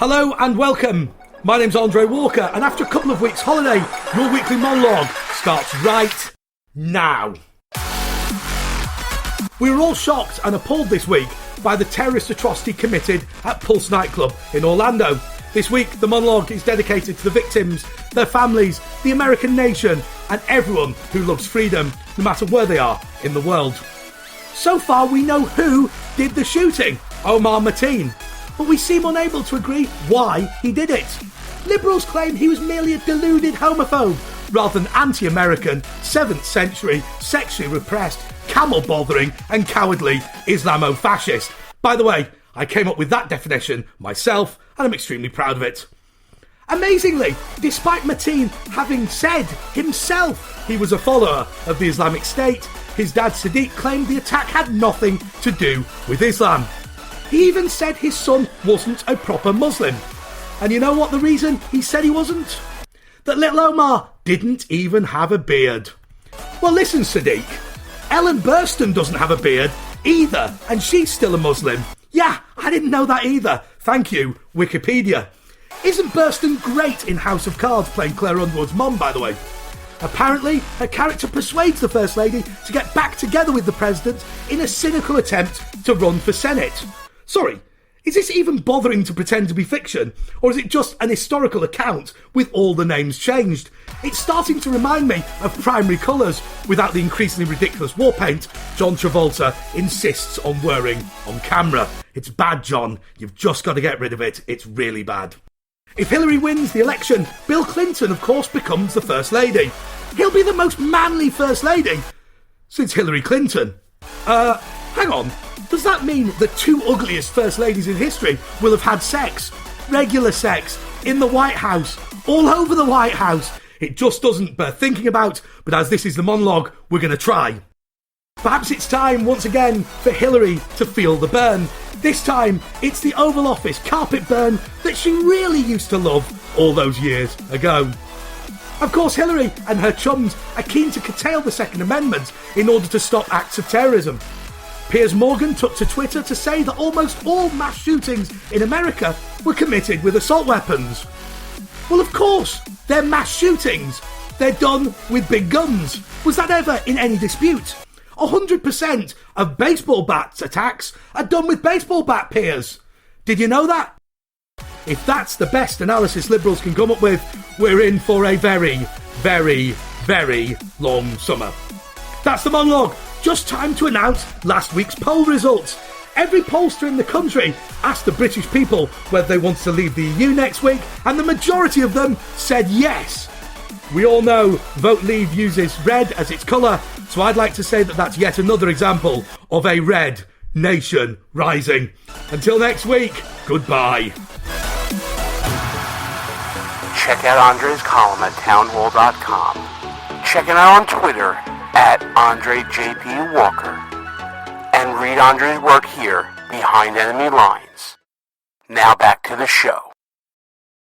Hello and welcome. My name's Andre Walker, and after a couple of weeks' holiday, your weekly monologue starts right now. We were all shocked and appalled this week by the terrorist atrocity committed at Pulse nightclub in Orlando. This week, the monologue is dedicated to the victims, their families, the American nation, and everyone who loves freedom, no matter where they are in the world. So far, we know who did the shooting, Omar Mateen, but we seem unable to agree why he did it. Liberals claim he was merely a deluded homophobe, rather than anti-American, 7th century, sexually repressed, camel-bothering and cowardly Islamo-fascist. By the way, I came up with that definition myself, and I'm extremely proud of it. Amazingly, despite Mateen having said himself he was a follower of the Islamic State, his dad Sadiq claimed the attack had nothing to do with Islam. He even said his son wasn't a proper Muslim. And you know what the reason he said he wasn't? That little Omar didn't even have a beard. Well, listen, Sadiq. Ellen Burstyn doesn't have a beard either, and she's still a Muslim. Yeah, I didn't know that either. Thank you, Wikipedia. Isn't Burstyn great in House of Cards, playing Claire Underwood's mom, by the way? Apparently, her character persuades the First Lady to get back together with the President in a cynical attempt to run for Senate. Sorry, is this even bothering to pretend to be fiction? Or is it just an historical account with all the names changed? It's starting to remind me of Primary Colours without the increasingly ridiculous war paint John Travolta insists on wearing on camera. It's bad, John. You've just got to get rid of it. It's really bad. If Hillary wins the election, Bill Clinton, of course, becomes the First Lady. He'll be the most manly First Lady since Hillary Clinton. Hang on. Does that mean the two ugliest First Ladies in history will have had sex? Regular sex, in the White House, all over the White House. It just doesn't bear thinking about, but as this is the monologue, we're going to try. Perhaps it's time, once again, for Hillary to feel the burn. This time, it's the Oval Office carpet burn that she really used to love all those years ago. Of course, Hillary and her chums are keen to curtail the Second Amendment in order to stop acts of terrorism. Piers Morgan took to Twitter to say that almost all mass shootings in America were committed with assault weapons. Well, of course, they're mass shootings. They're done with big guns. Was that ever in any dispute? 100% of baseball bat attacks are done with baseball bat, Piers. Did you know that? If that's the best analysis Liberals can come up with, we're in for a very, very, very long summer. That's the monologue. Just time to announce last week's poll results. Every pollster in the country asked the British people whether they wanted to leave the EU next week, and the majority of them said yes. We all know Vote Leave uses red as its colour, so I'd like to say that that's yet another example of a red nation rising. Until next week, goodbye. Check out Andre's column at townhall.com. Check it out on Twitter at Andre JP Walker, and read Andre's work here behind enemy lines. Now back to the show.